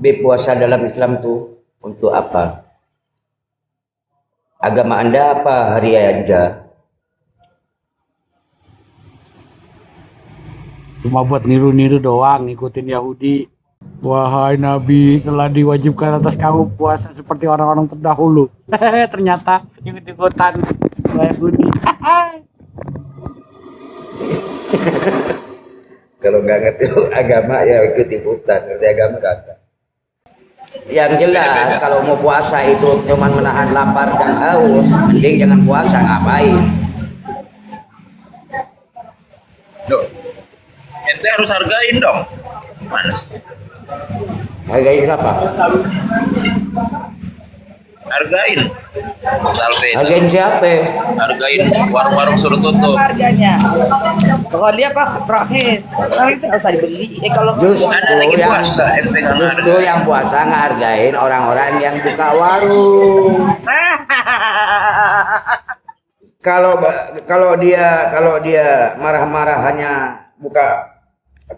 Puasa dalam Islam tuh untuk apa? Agama Anda apa hari aja? Cuma buat niru-niru doang, ngikutin Yahudi. Wahai Nabi, telah diwajibkan atas kamu puasa seperti orang-orang terdahulu. Ternyata ikut-ikutan Yahudi. Kalau nggak ngerti agama ya ikut-ikutan, ngerti agama kagak. Yang jelas kalau mau puasa itu cuman menahan lapar dan haus, mending jangan puasa, ngapain? Dong, ente harus hargain dong. Gimana sih? Hargain apa? Hargain. Salve. Hargain siapa? Hargain warung-warung suruh tutup. Harganya kalau dia pak praktis paling nggak usah dibeli kalau Justru Ada lagi yang, puasa, ente nggak justru hargain. yang puasa ngehargain orang-orang yang buka warung. Kalau dia marah-marah hanya buka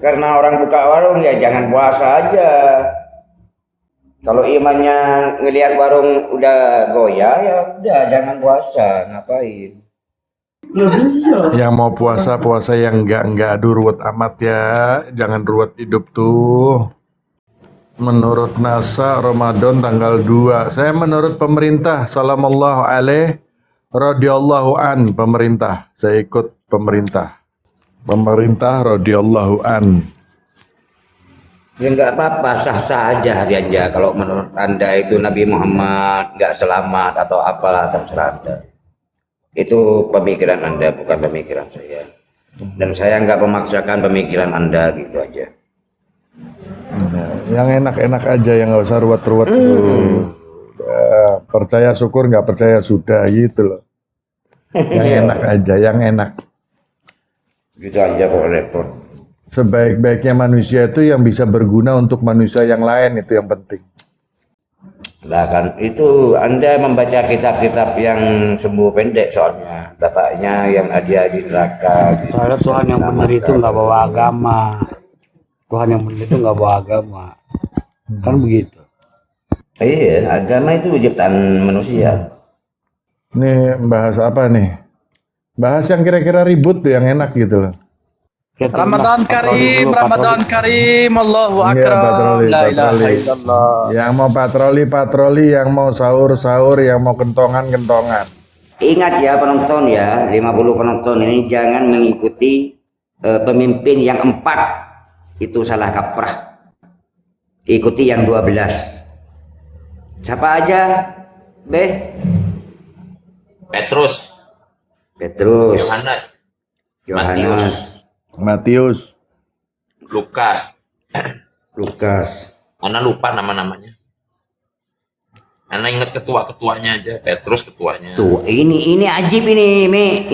karena orang buka warung, ya jangan puasa aja. Kalau imannya ngelihat warung udah goyah, ya udah jangan puasa, ngapain? Yang mau puasa yang enggak ruwet amat ya, jangan ruwet hidup tuh. Menurut NASA Ramadan tanggal 2. Saya menurut pemerintah sallallahu alaihi radhiyallahu an pemerintah. Saya ikut pemerintah. Pemerintah radhiyallahu an. Ya nggak apa-apa, sah-sah aja hari aja. Kalau menurut Anda itu Nabi Muhammad nggak selamat atau apalah, terserah Anda. Itu pemikiran Anda, bukan pemikiran saya. Dan saya nggak memaksakan pemikiran Anda, gitu aja. Yang enak-enak aja, yang nggak usah ruwet-ruwet. Percaya syukur, nggak percaya sudah, gitu loh. Yang enak aja, yang enak. Gitu aja kok repot. Sebaik-baiknya manusia itu yang bisa berguna untuk manusia yang lain, itu yang penting. Nah kan itu Anda membaca kitab-kitab yang sembuh pendek soalnya. Bapaknya yang ada di neraka. Soalnya Tuhan yang benar itu nggak bawa agama. Tuhan yang benar itu nggak bawa agama. Kan begitu. Iya, agama itu ciptaan manusia. Nih bahas apa nih? Bahas yang kira-kira ribut tuh, yang enak gitu loh. Ramadan Karim, Ramadan Karim, Allahu Iya, Akbar, patroli, la ilaha patroli. illallah. Yang mau patroli, yang mau sahur, yang mau kentongan. Ingat ya penonton ya, 50 penonton ini jangan mengikuti pemimpin yang 4. Itu salah kaprah. Ikuti yang 12. Siapa aja? Petrus, Yohanes, Matius, Lukas. Ana lupa nama-namanya. Ana ingat ketua-ketuanya aja. Petrus ketuanya. Tuh, ini ajib ini, Mi.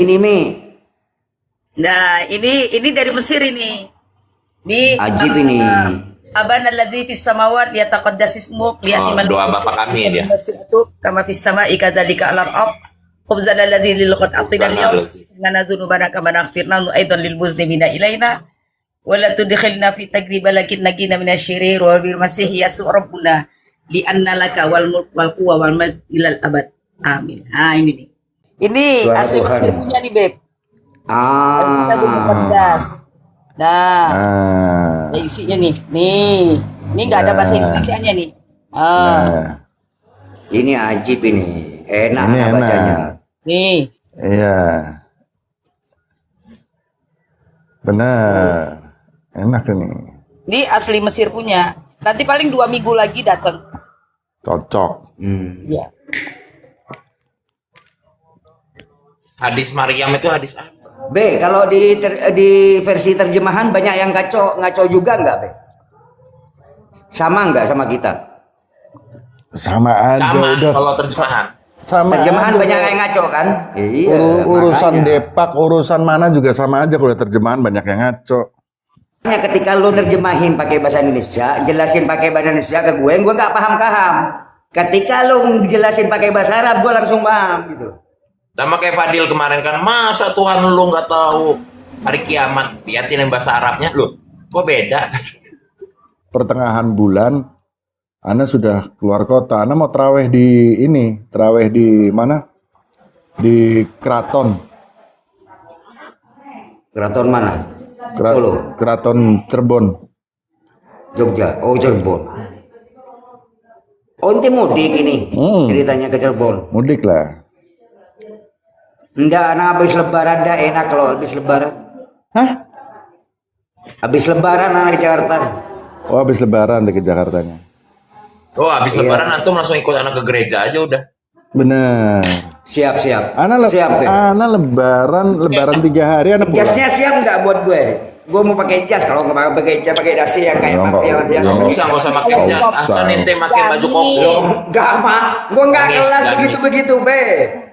nah ini dari Mesir ini Ajib ini. Aban alladzi fis samawat yataqaddas ismuk liyatimal Doa Bapak kami dia. kama fis sama'i kadzalika al ard khubzal alladzi lil qat'atina al-yawm inna dzunubana kama naghfirna aidan lil muslimina ilaina wa la tudkhilna fi tagrib lakin najina minasyirir wa bil masih yasu rabbuna li anna laka wal mulk wal quwwa wal mulk ilal abad amin. Ini nih, ini Suara asli Tuhan. Mesir punya nih Beb. Lagu Muqaddas. Nah, ya isinya nih nggak ada bahasa Indonesianya nih. Ini ajib ini. Enak Ini enak. bacanya. Nih, Iya. Benar. Enak ini. ini asli Mesir punya. Nanti paling 2 minggu lagi datang. Cocok. Ya. Hadis Maryam itu hadis apa? Kalau di versi terjemahan banyak yang ngaco juga nggak, Sama nggak sama kita? Sama aja Sama udah. kalau terjemahan. Sama Terjemahan aja. banyak yang ngaco kan? Iya. Urusan makanya. Depak, urusan mana juga sama aja, kalau terjemahan banyak yang ngaco. Ketika lu nerjemahin pakai bahasa Indonesia, jelasin pakai bahasa Indonesia ke gue nggak paham. Ketika lu jelasin pakai bahasa Arab, gue langsung paham gitu. Sama kayak Fadil kemarin kan, masa Tuhan lu nggak tahu hari kiamat? Liatin yang bahasa Arabnya, lu kok beda? Pertengahan bulan Ana sudah keluar kota. Ana mau terawih di ini, terawih di mana? Di Keraton. Keraton mana? Kera- Solo, Keraton Cirebon. Jogja, oh Cirebon. Oh ente mudik ini ceritanya ke Cirebon. Mudik lah. Enggak, anak habis lebaran dah enak kalau habis lebaran. Hah? Habis lebaran anak ke Jakarta. Oh, habis lebaran ke Jakartanya. Oh, habis Iya. lebaran antum langsung ikut anak ke gereja aja udah. Bener. Siap. Ana Siap deh. Ana lebaran 3 hari Ana pulang. Jasnya siap nggak buat gue? Gue mau pakai jas, kalau nggak mau pakai jas pakai dasi yang kayak Enggak, mafia enggak. Nggak usah pakai Nggak jas. usah. Asal ente pakai baju koko. Enggak mah, gue nggak Gamis, kelas gamis. begitu be.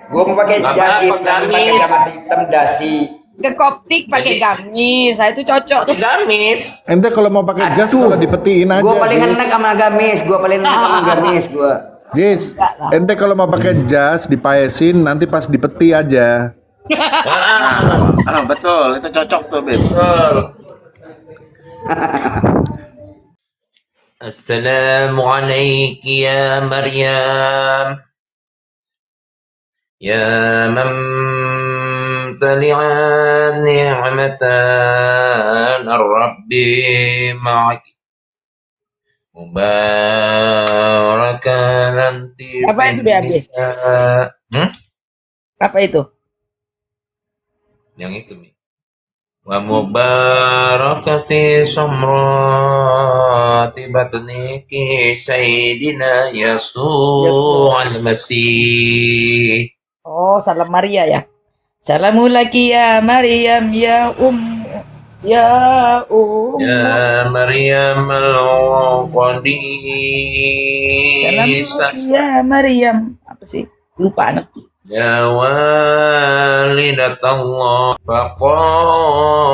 Gue mau pakai Nggak jas apa-apa, hitam, pakai gamis. jaket hitam dasi. Ke koptik pakai gamis, saya itu cocok tuh. Gamis. Ente kalau mau pakai jas Aduh. kalau dipetiin aja. Gue paling Jis. enak sama gamis, gue paling enak sama gamis gue. Jis, ente kalau mau pakai jas dipaesin nanti pas dipeti aja. Betul, itu cocok tuh, Beb. Betul. Assalamualaikum ya Maryam. Ya man tali'an ni'matan ar-rabbi ma'aki. Mubarakan anti. Apa itu, Be, Abi? Apa itu? Yang itu, Mi. Wa mubarakati samrati batniki sayyidina Yasuh al-Masih. Oh, salam Maria ya. Salamulaki ya Maryam ya ya Ya Maryam al-Qadis. Salamulaki ya Maryam. Apa sih? Lupa anak. Ya walidatallah. Faqala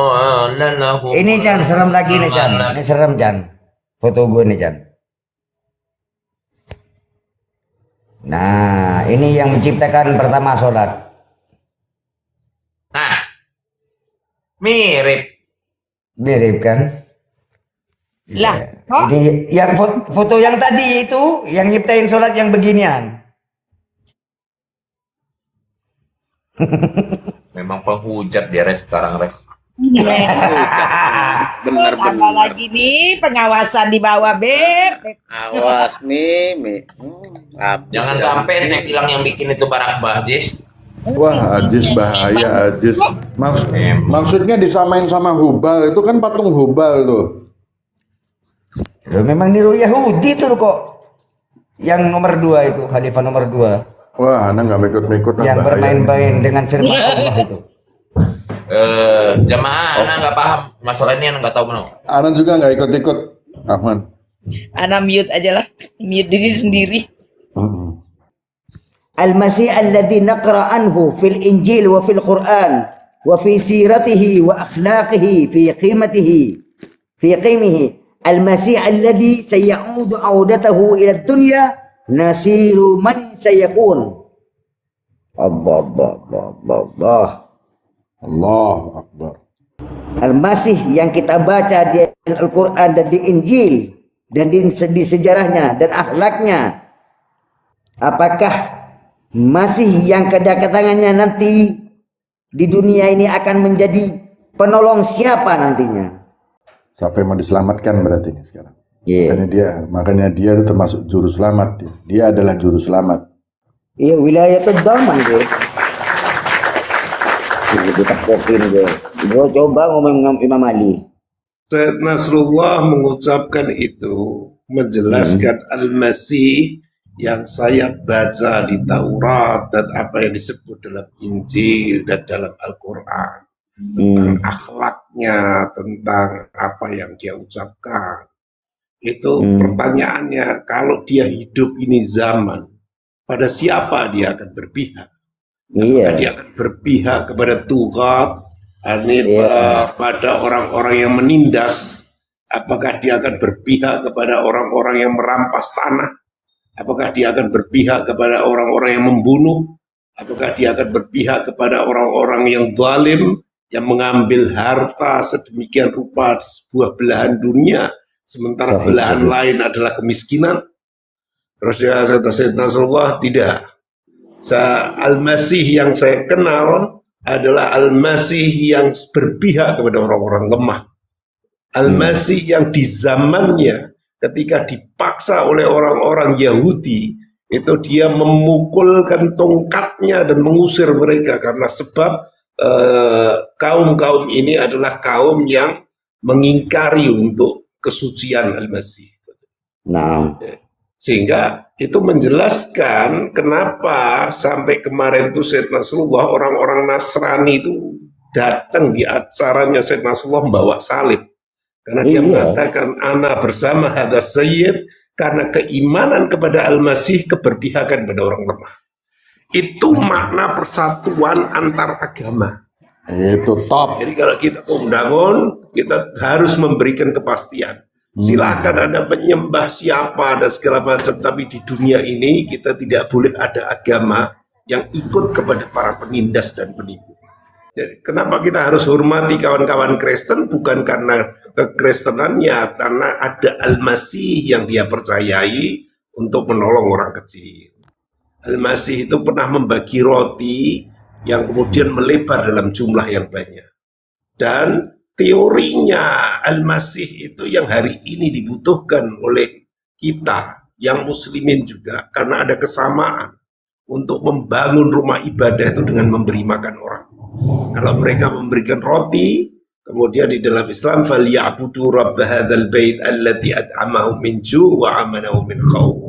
lahu. Ini Jan, serem lagi nih Jan. Ini serem Jan. Foto gue nih Jan. Nah, ini yang menciptakan pertama sholat. Nah, mirip. Mirip kan? Lah, kok? Ini yang foto yang tadi itu yang nyiptain sholat yang beginian. Memang penghujat dia Res sekarang Res. Bener Apa lagi nih pengawasan di bawah Beb? Awas Mi. Jangan sampai saya bilang yang bikin itu Barak Bajis. Wah, Ajis bahaya Ajis. Maksudnya disamain sama Hubal, itu kan patung Hubal tuh. Loh, memang niru Yahudi tuh kok. Yang nomor 2 itu, khalifah nomor 2. Wah, Ana nggak mikut-mikut lah, Yang bahaya. bermain-main dengan firman Allah itu. Jamaah anak nggak paham masalah ini, anak nggak tahu benar. Ana juga nggak ikut-ikut, Ahman. Ana mute aja lah. Mute diri sendiri. Al-Masih alladhi naqra anhu fil Injil wa fil Quran wa fi siratihi wa akhlaqihi fi qimihi Al-Masih alladhi sayaudu audatahu ila dunya nasiru man sayakun. Allah. Allahu Akbar. Al-Masih yang kita baca di Al-Quran dan di Injil dan di sejarahnya dan akhlaknya, apakah masih yang kedatangannya nanti di dunia ini akan menjadi penolong siapa nantinya? Siapa yang mau diselamatkan berarti ini sekarang? Iya. Makanya dia itu termasuk juru selamat. Dia adalah juru selamat. Iya, wilayah kedaman gue. Ditakokin gue. Gue coba ngomong dengan Imam Ali. Said Nasrullah mengucapkan itu, menjelaskan Al-Masih yang saya baca di Taurat dan apa yang disebut dalam Injil dan dalam Al-Quran. Tentang akhlaknya, tentang apa yang dia ucapkan. Itu pertanyaannya, kalau dia hidup ini zaman, pada siapa dia akan berpihak? Iya. Dia akan berpihak kepada Tuhan, pada orang-orang yang menindas. Apakah dia akan berpihak kepada orang-orang yang merampas tanah? Apakah dia akan berpihak kepada orang-orang yang membunuh? Apakah dia akan berpihak kepada orang-orang yang zalim, yang mengambil harta sedemikian rupa di sebuah belahan dunia, sementara belahan lain adalah kemiskinan? Kata Sayyidina Rasulullah, tidak. Al-Masih yang saya kenal adalah Al-Masih yang berpihak kepada orang-orang lemah. Al-Masih yang di zamannya ketika dipaksa oleh orang-orang Yahudi, itu dia memukulkan tongkatnya dan mengusir mereka karena sebab kaum-kaum ini adalah kaum yang mengingkari untuk kesucian Al-Masih. Nah, Sehingga itu menjelaskan kenapa sampai kemarin itu Sayyidina Rasulullah, orang-orang Nasrani itu datang di acaranya Sayyidina Rasulullah membawa salib. Karena dia mengatakan, ana bersama hadas sayyid, karena keimanan kepada Al-Masih, keberpihakan pada orang lemah. Itu makna persatuan antar agama. Itu top. Jadi kalau kita membangun, kita harus memberikan kepastian. Silahkan Anda menyembah siapa dan segala macam, tapi di dunia ini kita tidak boleh ada agama yang ikut kepada para penindas dan penipu. Jadi kenapa kita harus hormati kawan-kawan Kristen? Bukan karena kekristenannya, karena ada Al-Masih yang dia percayai untuk menolong orang kecil. Al-Masih itu pernah membagi roti yang kemudian melebar dalam jumlah yang banyak. Dan teorinya Al-Masih itu yang hari ini dibutuhkan oleh kita, yang muslimin juga, karena ada kesamaan untuk membangun rumah ibadah itu dengan memberi makan orang. Kalau mereka memberikan roti, kemudian di dalam Islam, فَلْيَعْبُدُوا رَبَّ هَذَا الْبَيْتِ الَّذِي أَطْعَمَهُم مِّن جُوعٍ وَآمَنَهُم مِّنْ خَوْفٍ.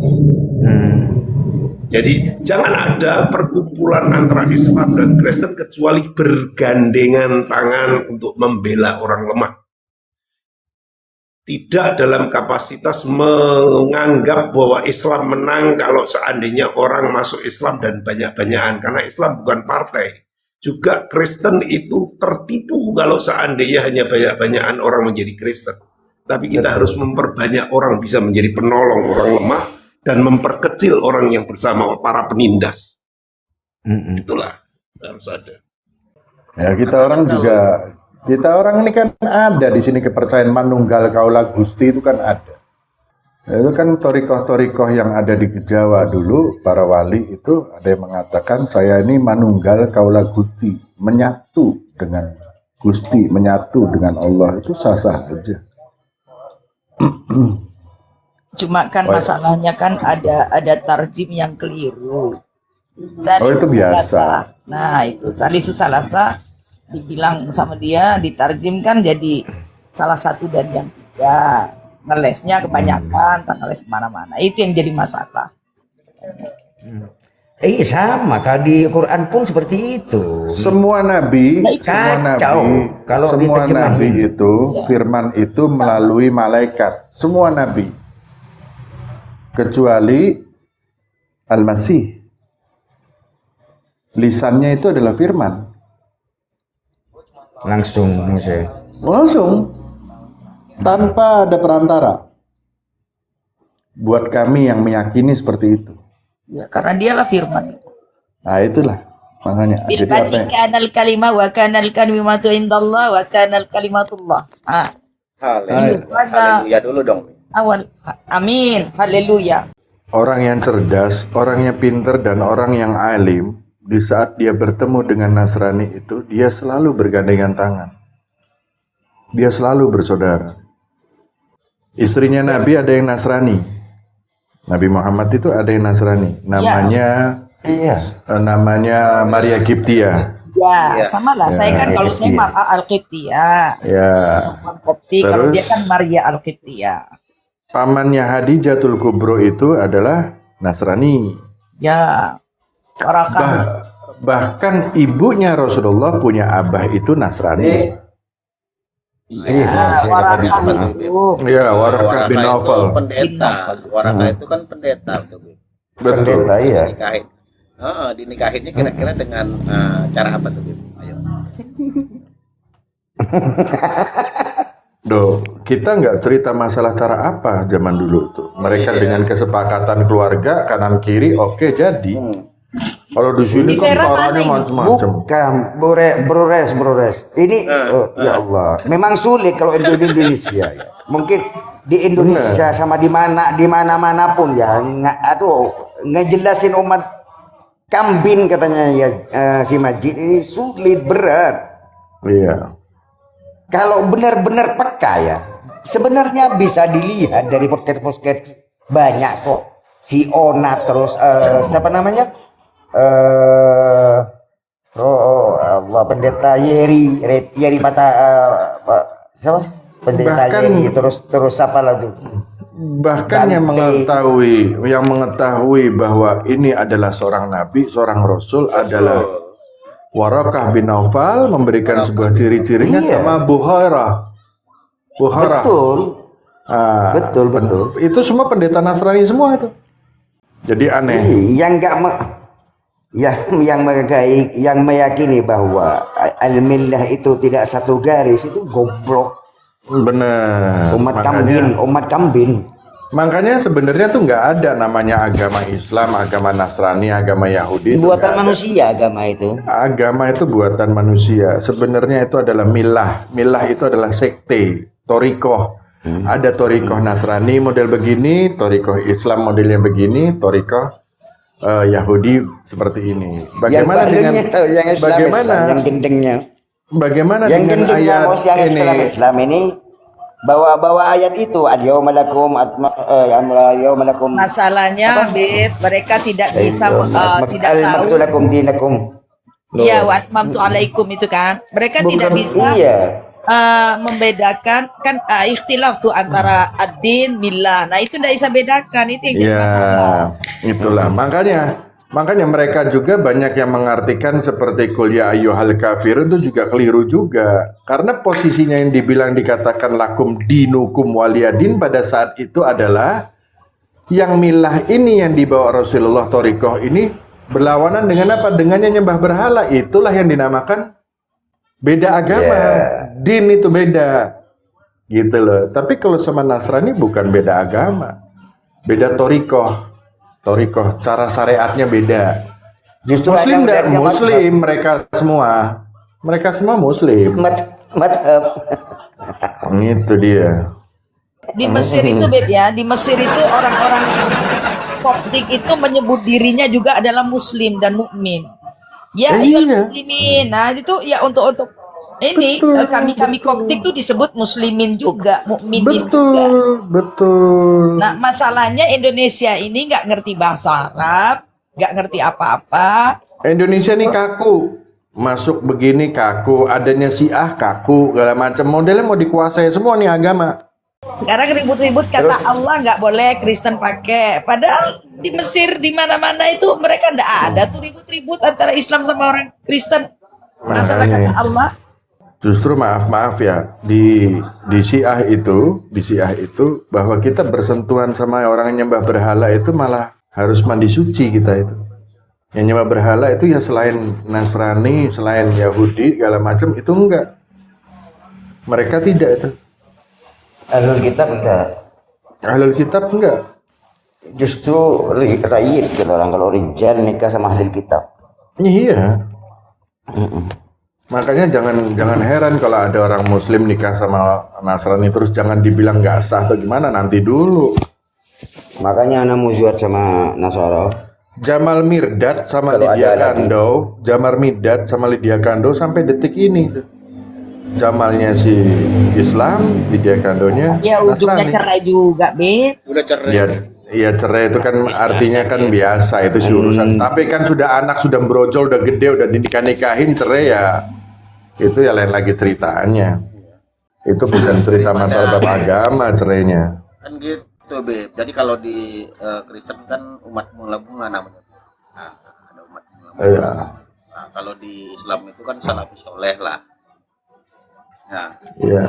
Jadi jangan ada perkumpulan antara Islam dan Kristen kecuali bergandengan tangan untuk membela orang lemah. Tidak dalam kapasitas menganggap bahwa Islam menang kalau seandainya orang masuk Islam dan banyak-banyakan. Karena Islam bukan partai. Juga Kristen itu tertipu kalau seandainya hanya banyak-banyakan orang menjadi Kristen. Tapi kita harus memperbanyak orang bisa menjadi penolong orang lemah dan memperkecil orang yang bersama para penindas. Itulah harus ada. Ya, kita orang ini kan ada di sini kepercayaan manunggal kaula Gusti itu kan ada. Itu kan torikoh-torikoh yang ada di Jawa dulu, para wali itu ada yang mengatakan saya ini manunggal kaula Gusti, menyatu dengan Gusti, menyatu dengan Allah, itu sah-sah aja. Cuma kan masalahnya kan ada tarjim yang keliru. Oh, itu biasa. Nah itu salisu salasa dibilang sama dia, ditarjimkan jadi salah satu dan yang tiga. Ngelesnya kebanyakan, tak ngeles kemana-mana. Itu yang jadi masalah. Sama kalau di Quran pun seperti itu. Semua nabi kalau semua diterjemahin. nabi itu firman itu melalui malaikat. Semua nabi kecuali Al-Masih. Lisannya itu adalah firman. Langsung tanpa ada perantara. Buat kami yang meyakini seperti itu. Ya, karena dialah firman. Nah, itulah makanya. Jadi apa yang... kanal kalimah wa kanal kalimatu indallah wa kanal kalimatullah. Haleluya dulu dong. Awal. Amin. Haleluya. Orang yang cerdas, orang yang pinter, dan orang yang alim, di saat dia bertemu dengan Nasrani itu, dia selalu bergandengan tangan. Dia selalu bersaudara. Istrinya Nabi ada yang Nasrani. Nabi Muhammad itu ada yang Nasrani. Namanya namanya Maria Kiptia. Ya, sama lah. Saya kan kalau saya Maria Al-Qibtiyah. Ya. Kalau dia kan Maria Al-Qibtiyah. Pamannya Hadijatul Kubro itu adalah Nasrani. Ya. Bahkan ibunya Rasulullah punya abah itu Nasrani. Warakah bin Nawfal. Pendeta. Warakah itu kan pendeta. Betul. Iya. Dinikahinnya kira-kira dengan cara apa tuh? Ayo. Kita nggak cerita masalah cara apa zaman dulu tuh. Mereka dengan kesepakatan keluarga kanan kiri, oke, jadi. Kalau di sini kan caranya macam-macam. Bukan, Brores. Ini, ya Allah. Memang sulit kalau di Indonesia. Ya. Mungkin di Indonesia sama di mana-manapun ya, ngejelasin umat kambing katanya ya, si Majid ini sulit, berat. Iya. Kalau benar-benar peka ya, sebenarnya bisa dilihat dari podcast banyak kok. Si Ona, terus siapa namanya? Allah, pendeta Yeri Mata, siapa? Pendeta Yeri, terus siapa lagi? Bahkan yang mengetahui bahwa ini adalah seorang nabi, seorang rasul adalah Warakah bin Naufal, memberikan sebuah ciri-cirinya sama Buhairah. Betul. Betul. Itu semua pendeta Nasrani semua itu. Jadi aneh. Yang meyakini bahwa al-millah itu tidak satu garis itu goblok. Benar. Umat kambing. Makanya sebenarnya tuh nggak ada namanya agama Islam, agama Nasrani, agama Yahudi. Buatan manusia agama itu. Agama itu buatan manusia. Sebenarnya itu adalah milah. Milah itu adalah sekte, torikoh. Ada torikoh Nasrani model begini, torikoh Islam modelnya begini, torikoh Yahudi seperti ini. Bagaimana dengan yang gendengnya? Bagaimana yang dengan ayat ini? Islam ini bawa ayat itu al-yaumalakum masalahnya Beb, mereka tidak bisa tidak tahu lakum dinakum. Iya, wa atmamtu alaikum itu kan. Mereka tidak bisa membedakan kan, ikhtilaf tuh antara ad-din millah. Nah, itu tidak bisa bedakan, itu yang jadi masalah. Itulah makanya mereka juga banyak yang mengartikan seperti kuliah ayyuhal kafirun itu juga keliru juga, karena posisinya yang dibilang dikatakan lakum dinukum waliyadin pada saat itu adalah yang milah ini yang dibawa Rasulullah, torikoh ini berlawanan dengan apa? Dengan yang nyembah berhala. Itulah yang dinamakan beda agama. Din itu beda gitu loh. Tapi kalau sama Nasrani bukan beda agama, beda torikoh, cara syariatnya beda. Justru Muslim dan Muslim mereka semua Muslim. Itu dia. Di Mesir itu Beb ya, di Mesir itu orang-orang Koptik itu menyebut dirinya juga adalah Muslim dan mukmin. Ya, muslimin. Nah, itu ya untuk ini kami Koptik tuh disebut muslimin juga, mukminin juga. Betul. Nah, masalahnya Indonesia ini nggak ngerti bahasa Arab, nggak ngerti apa-apa. Indonesia nih kaku, masuk begini kaku, adanya Syiah kaku, segala macam modelnya mau dikuasai semua nih agama. Sekarang ribut-ribut kata Allah nggak boleh Kristen pakai, padahal di Mesir di mana-mana itu mereka nggak ada tuh ribut-ribut antara Islam sama orang Kristen. Masalah kata Allah. Justru maaf ya, di Syiah itu bahwa kita bersentuhan sama orang yang nyembah berhala itu malah harus mandi suci kita itu. Yang nyembah berhala itu ya selain Nasrani, selain Yahudi segala macam itu enggak. Mereka tidak itu. Ahlul kitab enggak. Ahlul kitab enggak. Justru rakyat gitu orang, kalau rijal nikah sama ahlul kitab. Iya. Makanya jangan heran kalau ada orang Muslim nikah sama Nasrani terus jangan dibilang nggak sah atau gimana, nanti dulu. Makanya anak musuhat sama Nasara. Jamal Mirdad sama Lydia Kando sampai detik ini. Jamalnya si Islam, Lydia Kandonya ya ujungnya cerai juga, Beb. Udah cerai. Iya cerai itu kan artinya kan biasa itu sih urusan. Tapi kan sudah anak sudah brojol, udah gede, udah nikahin cerai ya. Itu ya lain lagi ceritanya. Itu bukan cerita masalah bab agama cerainya. Kan gitu, Beb. Jadi kalau di Kristen kan umat bunga namanya. Nah, ada umat bunga. Iya. Nah, kalau di Islam itu kan salafus soleh lah. Nah, iya.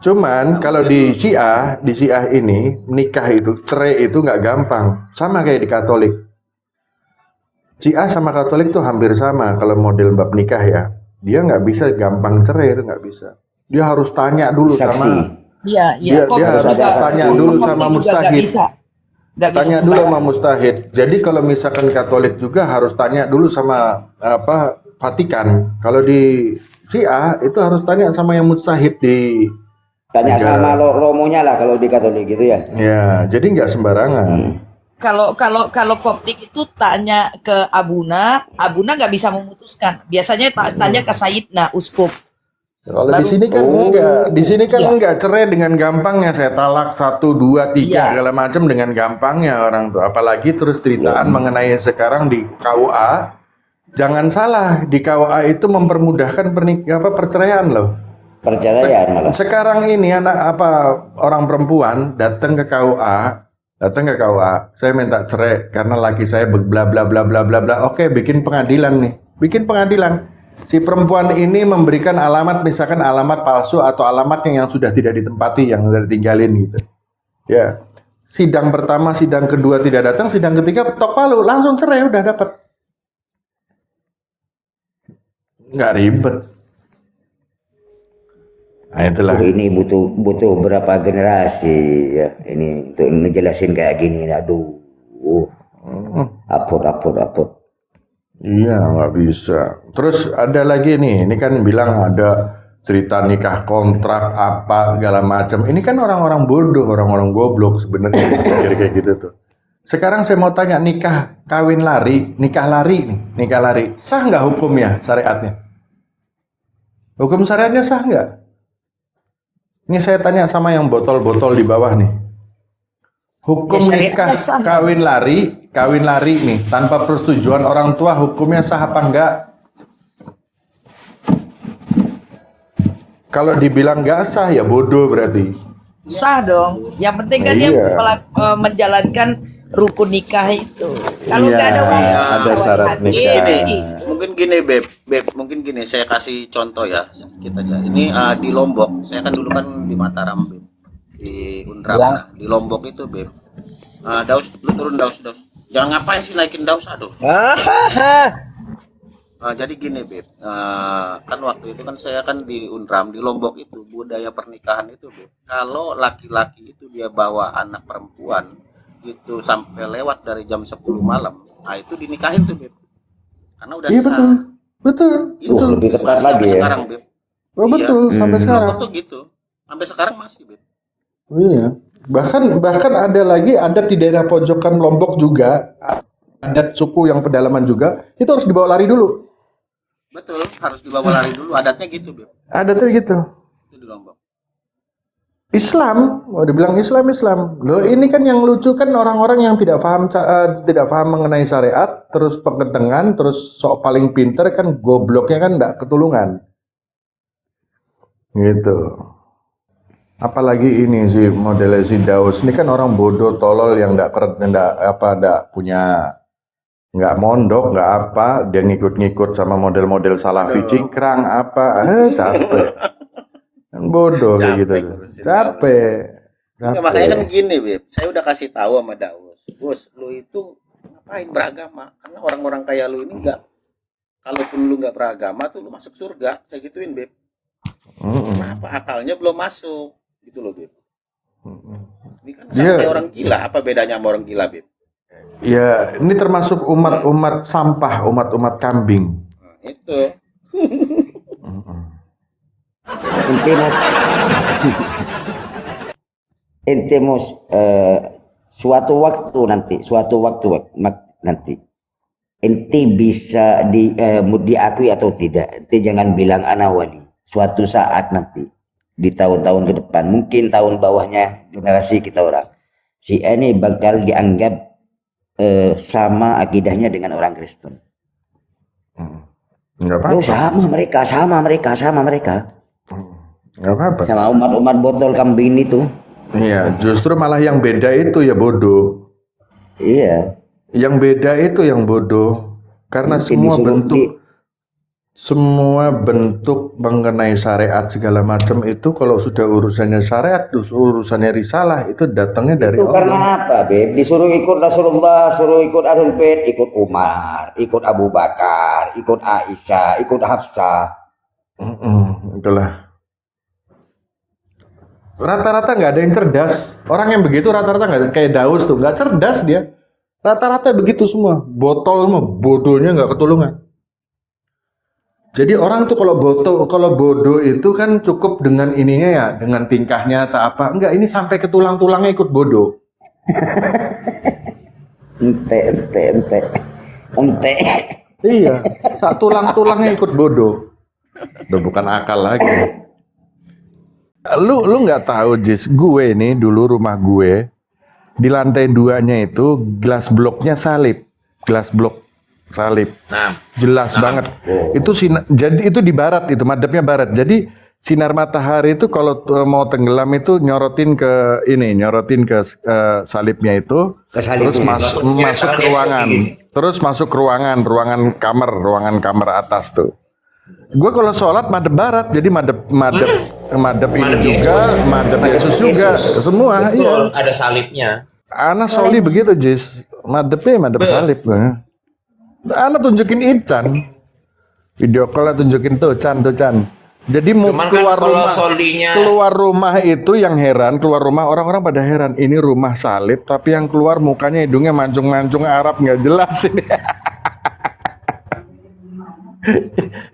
Cuman kalau di Syiah ini nikah itu, cerai itu nggak gampang, sama kayak di Katolik. Syiah sama Katolik tuh hampir sama kalau model bab nikah ya. Dia nggak bisa gampang cerai, itu nggak bisa. Dia harus tanya dulu sama. Iya. Dia harus tanya dulu sama mustahid. Tanya dulu sama mustahid. Jadi kalau misalkan Katolik juga harus tanya dulu sama Vatikan. Kalau di Syiah itu harus tanya sama yang mustahid di Tanya Negara. sama romonya lah kalau di Katolik gitu ya. Ya, jadi nggak sembarangan. Kalau Koptik itu tanya ke Abuna nggak bisa memutuskan. Biasanya tanya ke Sayyidna uskup. Kalau di Baru- sini kan enggak, di sini kan Iya. enggak, cerai dengan gampangnya, saya talak 1, 2, 3 Iya. segala macam dengan gampangnya orang tuh. Apalagi terus ceritaan mengenai sekarang di KUA. Jangan salah, di KUA itu mempermudahkan perceraian loh. Perceraian malah. Sekarang ini orang perempuan datang ke KUA, saya minta cerai karena laki saya bla bla bla bla bla bla. Oke, bikin pengadilan nih. Bikin pengadilan. Si perempuan ini memberikan alamat, misalkan alamat palsu atau alamat yang sudah tidak ditempati, yang sudah ditinggalin gitu. Ya. Sidang pertama, sidang kedua tidak datang, sidang ketiga ketok palu, langsung cerai udah dapat. Nggak ribet. Nah, itulah. Ini butuh berapa generasi ya ini untuk ngejelasin kayak gini. Aduh. Apot. Iya, nggak bisa. Terus ada lagi nih, ini kan bilang ada cerita nikah kontrak apa segala macam. Ini kan orang-orang bodoh, orang-orang goblok sebenarnya pikir kayak gitu tuh. Sekarang saya mau tanya, nikah nikah lari, sah nggak hukumnya, syariatnya? Hukum syariatnya sah nggak? Ini saya tanya sama yang botol-botol di bawah nih. Hukum Ya, nikah syariatnya sah. kawin lari nih tanpa persetujuan orang tua, hukumnya sah apa enggak? Kalau dibilang nggak sah ya bodoh berarti. Sah dong. Yang penting kan dia Iya. menjalankan rukun nikah itu. Kalau Iya, nggak ada waktu, ada syarat nikah. Gini, mungkin gini Beb, mungkin gini saya kasih contoh ya sedikit aja. Ini di Lombok, saya kan dulu kan di Mataram Beb, di Unram. Nah, di Lombok itu Beb, Daus, lu turun Daus. Jangan ngapain sih naikin Daus, aduh. Jadi gini Beb, kan waktu itu kan saya kan di Unram, di Lombok itu budaya pernikahan itu Beb. Kalau laki-laki itu dia bawa anak perempuan itu sampai lewat dari jam 10 malam, nah itu dinikahin tuh Beb. Karena udah Iya sah. betul. Itu lebih ketat masih lagi sampai ya. sekarang Beb. Oh betul, sampai sekarang. Lombok tuh gitu. Sampai sekarang masih Beb. Iya. Bahkan ada lagi adat di daerah pojokan Lombok juga, adat suku yang pedalaman juga, itu harus dibawa lari dulu. Betul, harus dibawa lari dulu, adatnya gitu Beb. Adatnya gitu. Itu di Lombok. Islam, mau dibilang Islam. Loh, ini kan yang lucu kan orang-orang yang tidak paham mengenai syariat, terus pengetengan, terus sok paling pinter kan gobloknya kan enggak ketulungan. Gitu. Apalagi ini si modelnya si Daus, ini kan orang bodoh tolol yang enggak punya, nggak mondok, nggak apa, dia ngikut-ngikut sama model-model salafi cingkrang apa, capek. Kan bodoh kayak gitu. ngurusin Capek. Ya, makanya kan gini Beb, saya udah kasih tahu sama Daus, Bos, lu itu ngapain beragama? Karena orang-orang kayak lu ini enggak, kalaupun lu nggak beragama tuh lu masuk surga, saya gituin Beb. Kenapa akalnya belum masuk, gitu loh Beb. Ini kan sampai orang gila, apa bedanya sama orang gila Beb? Ya, ini termasuk umat sampah, umat kambing. Nah, itu. Intimus suatu waktu nanti inti bisa diakui atau tidak. Inti jangan bilang ana wali. Suatu saat nanti di tahun-tahun ke depan, mungkin tahun bawahnya generasi kita orang, si ini bakal dianggap sama akidahnya dengan orang Kristen. Nggak Oh, apa-apa. sama mereka. Nggak apa-apa. Sama umat-umat botol kambing itu. Iya, justru malah yang beda itu ya bodoh. Iya. Yang beda itu yang bodoh. Karena Mungkin semua bentuk mengenai syariat segala macam itu kalau sudah urusannya syariat, urusannya risalah itu datangnya dari itu Allah. karena apa, Beb? Disuruh ikut Rasulullah, suruh ikut Ahlul Bait, ikut Umar, ikut Abu Bakar, ikut Aisyah, ikut Hafsah. Itulah. Rata-rata nggak ada yang cerdas. Orang yang begitu rata-rata nggak kayak Daus tuh, nggak cerdas dia. Rata-rata begitu semua. Botol semua, bodohnya nggak ketulungan. Jadi orang tuh kalau bodoh itu kan cukup dengan ininya ya, dengan tingkahnya atau apa. Enggak, ini sampai ke tulang-tulangnya ikut bodoh. ente. Iya, tulang-tulangnya ikut bodoh. Udah bukan akal lagi. Lu nggak tahu, Jis, gue nih dulu rumah gue di lantai 2-nya itu gelas bloknya salib, gelas blok salib. Nah, Jelas banget. Itu jadi itu di barat, itu madepnya barat. Jadi sinar matahari itu kalau mau tenggelam itu nyorotin ke salibnya itu, Ke salib terus ini. masuk ke ruangan. Terus masuk ke ruangan kamar atas tuh. Gue kalau sholat madep barat, jadi madep ini juga, madep Yesus juga, semua. betul, Iya. ada salibnya. Anak soli begitu, Jis. Madep salib. Anak tunjukin Ican. Video call tunjukin tuh Chan. Jadi mau Cuman kan keluar kalau rumah, solinya keluar rumah itu yang heran, keluar rumah orang-orang pada heran. Ini rumah salib, tapi yang keluar mukanya hidungnya mancung-mancung Arab nggak jelas ini.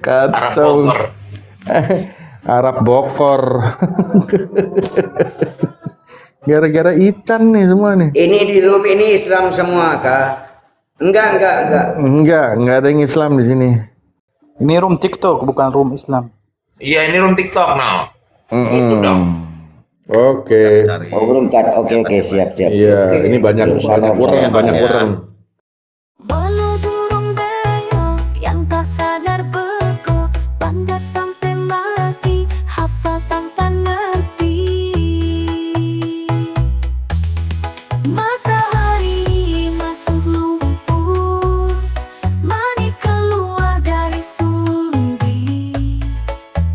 Arab Kacau. Bogor. Arab Bokor. Gara-gara Ican nih semua nih. Ini di room ini Islam semua, Kak. Enggak. Enggak ada yang Islam di sini. Ini room TikTok bukan room Islam. Iya, ini room TikTok now. Itu dong. Oke. Oh, belum kan. Oke, siap. Iya, ini banyak orang. Walau burung beo yang tak sadar beku, bangga sampai mati, hafal tanpa ngerti. Matahari masuk lumpur, mani keluar dari sumbi.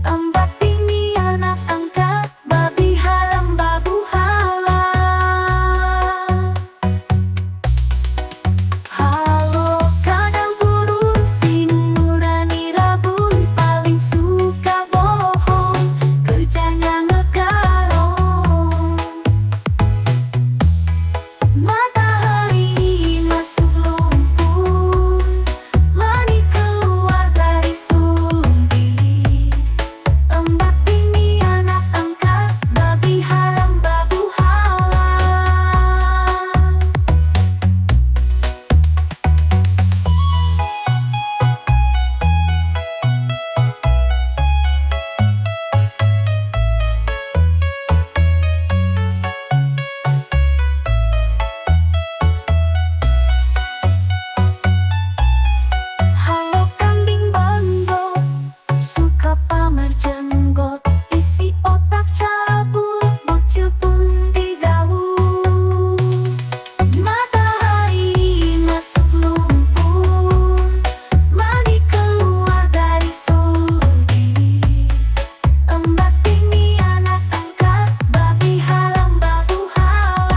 Embak tinggi anak angkat, babi haram babu halal. Halo kadang burung sing nurani rabun, paling suka bohong, kerjanya ngegarong. Matahari masuk lumpur, mani keluar dari sumbi. Embak tinggi anak angkat, babi haram babu halal. Halo kambing bondo, suka pamer jenggot, isi otak cabut, bocil pun digaul. Matahari masuk lumpur, mani keluar dari sumbi. Embak tinggi anak angkat, babi haram babu halal.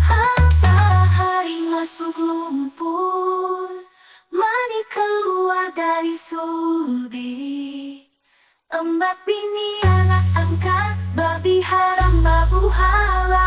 Matahari masuk lumpur, mani keluar dari sumbi. Embak bini anak angkat, babi haram babu halal.